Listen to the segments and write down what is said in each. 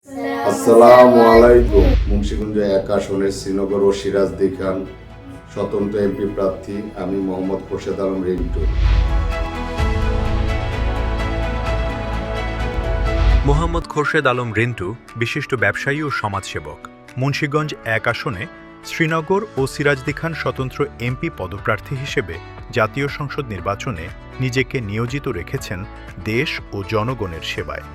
আসসালামু আলাইকুম। মুন্সিগঞ্জ ১ আসনের শ্রীনগর ও সিরাজদি খান স্বতন্ত্র এমপি প্রার্থী আমি মোহাম্মদ খোরশেদ আলম রিন্টু। মোহাম্মদ খোরশেদ আলম রিন্টু বিশিষ্ট ব্যবসায়ী ও সমাজসেবক। মুন্সিগঞ্জ ১ আসনে শ্রীনগর ও সিরাজদি খান স্বতন্ত্র এমপি পদপ্রার্থী হিসেবে জাতীয় সংসদ নির্বাচনে নিজেকে নিয়োজিত রেখেছেন দেশ ও জনগণের সেবায়।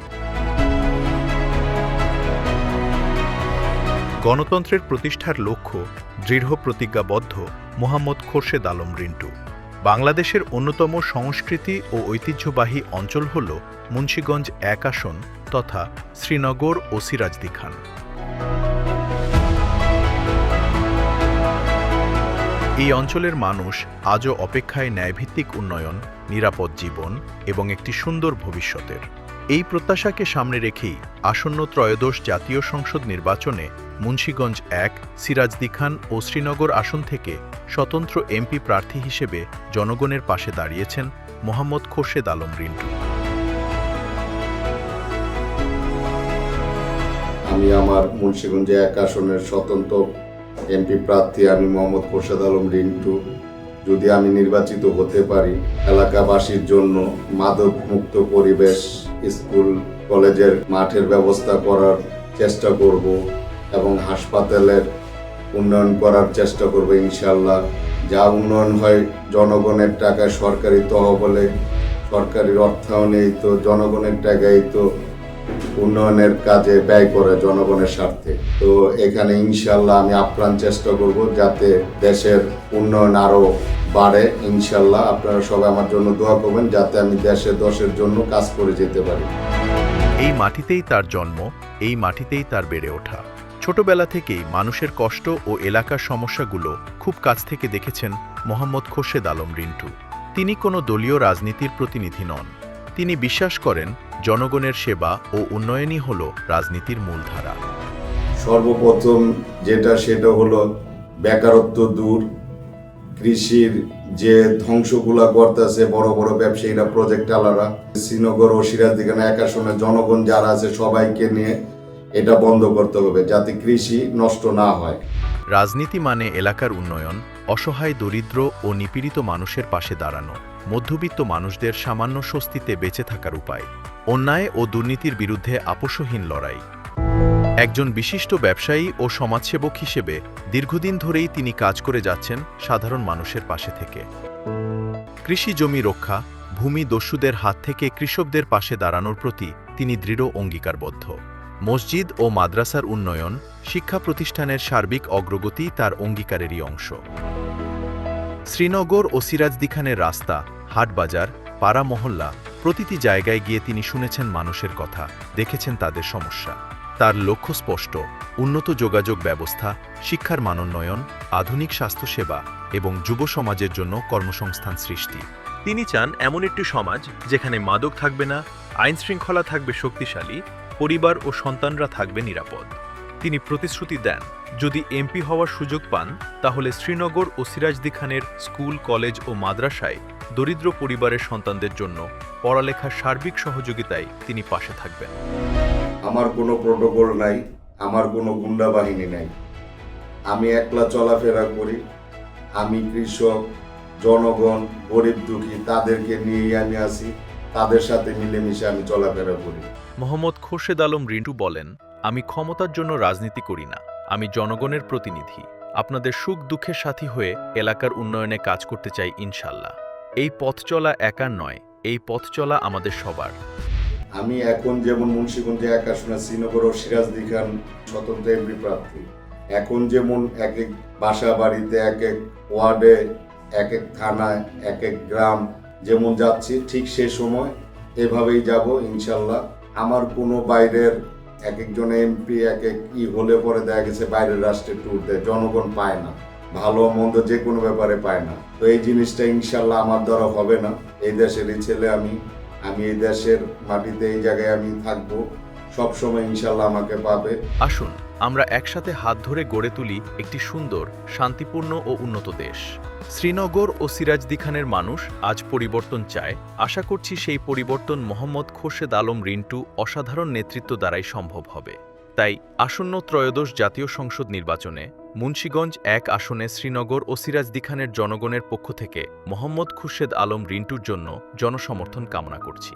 গণতন্ত্রের প্রতিষ্ঠার লক্ষ্য দৃঢ় প্রতিজ্ঞাবদ্ধ মোহাম্মদ খোরশেদ আলম রিন্টু। বাংলাদেশের অন্যতম সংস্কৃতি ও ঐতিহ্যবাহী অঞ্চল হল মুন্সিগঞ্জ ১ আসন তথা শ্রীনগর ও সিরাজদি খান। এই অঞ্চলের মানুষ আজও অপেক্ষায় ন্যায়ভিত্তিক উন্নয়ন, নিরাপদ জীবন এবং একটি সুন্দর ভবিষ্যতের। এই প্রত্যাশাকে সামনে রেখেই আসন্ন ত্রয়োদশ জাতীয় সংসদ নির্বাচনে মুন্সিগঞ্জ ১, সিরাজদি খান ও শ্রীনগর আসন থেকে স্বতন্ত্র এমপি প্রার্থী হিসেবে জনগণের পাশে দাঁড়িয়েছেন মোহাম্মদ খোরশেদ আলম রিন্টু। আমি আমার মুন্সিগঞ্জ ১ আসনের স্বতন্ত্র এমপি প্রার্থী আমি মোহাম্মদ খোরশেদ আলম রিন্টু। যদি আমি নির্বাচিত হতে পারি, এলাকাবাসীর জন্য মাদক মুক্ত পরিবেশ, স্কুল কলেজের মাঠের ব্যবস্থা করার চেষ্টা করব এবং হাসপাতালের উন্নয়ন করার চেষ্টা করব ইনশাল্লাহ। যা উন্নয়ন হয় জনগণের টাকায়, সরকারি তহবিলে, সরকারি অর্থায়নেই তো জনগণের টাকায় তো উন্নয়নের কাজে ব্যয় করে জনগণের স্বার্থে। তো এখানে ইনশাল্লাহ আমি আপ্রাণ চেষ্টা করব যাতে দেশের উন্নয়ন আরো বাড়ে। ইনশাল্লাহ আপনারা সবাই আমার জন্য দোয়া করবেন যাতে আমি দেশের জন্য কাজ করে যেতে পারি। এই মাটিতেই তার জন্ম, এই মাটিতেই তার বেড়ে ওঠা। ছোটবেলা থেকেই মানুষের কষ্ট ও এলাকার সমস্যাগুলো খুব কাছ থেকে দেখেছেন মোহাম্মদ খোরশেদ আলম রিন্টু। তিনি কোনো দলীয় রাজনীতির প্রতিনিধি নন। তিনি বিশ্বাস করেন জনগণের সেবা ও উন্নয়নই হল রাজনীতির মূলধারা। সর্বপ্রথম সেটা হলো বেকারত্ব দূর, কৃষির যে ধ্বংসগুলা করতেছে বড় বড় ব্যবসায়ীরা, প্রজেক্ট আলারা, শ্রীনগর ও সিরাজদি খান ১ আসনে জনগণ যারা আছে সবাইকে নিয়ে এটা বন্ধ করতে হবে যাতে কৃষি নষ্ট না হয়। রাজনীতি মানে এলাকার উন্নয়ন, অসহায় দরিদ্র ও নিপীড়িত মানুষের পাশে দাঁড়ানো, মধ্যবিত্ত মানুষদের সামান্য স্বস্তিতে বেঁচে থাকার উপায়, অন্যায় ও দুর্নীতির বিরুদ্ধে আপোষহীন লড়াই। একজন বিশিষ্ট ব্যবসায়ী ও সমাজসেবক হিসেবে দীর্ঘদিন ধরেই তিনি কাজ করে যাচ্ছেন সাধারণ মানুষের পাশে থেকে। কৃষি জমি রক্ষা, ভূমি দস্যুদের হাত থেকে কৃষকদের পাশে দাঁড়ানোর প্রতি তিনি দৃঢ় অঙ্গীকারবদ্ধ। মসজিদ ও মাদ্রাসার উন্নয়ন, শিক্ষা প্রতিষ্ঠানের সার্বিক অগ্রগতি তার অঙ্গীকারেরই অংশ। শ্রীনগর ও সিরাজদি খানের রাস্তা, হাটবাজার, পাড়া মহল্লা, প্রতিটি জায়গায় গিয়ে তিনি শুনেছেন মানুষের কথা, দেখেছেন তাদের সমস্যা। তার লক্ষ্য স্পষ্ট: উন্নত যোগাযোগ ব্যবস্থা, শিক্ষার মানোন্নয়ন, আধুনিক স্বাস্থ্যসেবা এবং যুব সমাজের জন্য কর্মসংস্থান সৃষ্টি। তিনি চান এমন একটি সমাজ যেখানে মাদক থাকবে না, আইনশৃঙ্খলা থাকবে শক্তিশালী, পরিবার ও সন্তানরা থাকবে নিরাপদ। তিনি প্রতিশ্রুতি দেন, যদি এমপি হওয়ার সুযোগ পান তাহলে শ্রীনগর ও সিরাজদি খানের স্কুল, কলেজ ও মাদ্রাসায় দরিদ্র পরিবারের সন্তানদের জন্য পড়ালেখার সার্বিক সহযোগিতায় তিনি পাশে থাকবেন। আমার কোনো প্রোটোকল নাই, আমার কোনো গুন্ডা বাহিনী নাই। আমি একলা চলাফেরা করি। আমি কৃষক, জনগণ, গরিব দুঃখী তাদেরকে নিয়েই আমি আছি, তাদের সাথে মিলেমিশে আমি চলাফেরা করি। মোহাম্মদ খোরশেদ আলম রিন্টু বলেন, আমি ক্ষমতার জন্য রাজনীতি করি না, আমি জনগণের প্রতিনিধি। আপনাদের সুখ দুঃখের সাথী হয়ে এলাকার উন্নয়নে কাজ করতে চাই ইনশাল্লাহ। এই পথ চলা একার নয়, এই পথ চলা আমাদের সবার। আমি এখন যেমন মুন্সিগঞ্জ ১ আসনে শ্রীনগর ও সিরাজদি খান স্বতন্ত্র এমপি প্রার্থী, এখন যেমন এক এক বাসা বাড়িতে, এক এক ওয়ার্ডে, এক এক থানায়, এক এক গ্রাম যেমন যাচ্ছি, ঠিক সে সময় এভাবেই যাব ইনশাল্লাহ। আমার কোনো বাইরের এক একজন এমপি এক এক হলে পরে দেখা গেছে বাইরের রাষ্ট্রে ট্যুর দেয়, জনগণ পায় না, ভালো মন্দ যে কোনো ব্যাপারে পায় না। তো এই জিনিসটা ইনশাল্লাহ আমার দ্বারা হবে না। এই দেশেরই ছেলে আমি এই দেশের মাটিতে, এই জায়গায় আমি থাকবো সবসময়, ইনশাল্লাহ আমাকে পাবে। আসুন আমরা একসাথে হাত ধরে গড়ে তুলি একটি সুন্দর, শান্তিপূর্ণ ও উন্নত দেশ। শ্রীনগর ও সিরাজদি খানের মানুষ আজ পরিবর্তন চায়। আশা করছি সেই পরিবর্তন মোহাম্মদ খোরশেদ আলম রিন্টু অসাধারণ নেতৃত্ব দ্বারাই সম্ভব হবে। তাই আসন্ন ত্রয়োদশ জাতীয় সংসদ নির্বাচনে মুন্সিগঞ্জ ১ আসনে শ্রীনগর ও সিরাজদি খানের জনগণের পক্ষ থেকে মোহাম্মদ খুরশেদ আলম রিন্টুর জন্য জনসমর্থন কামনা করছি।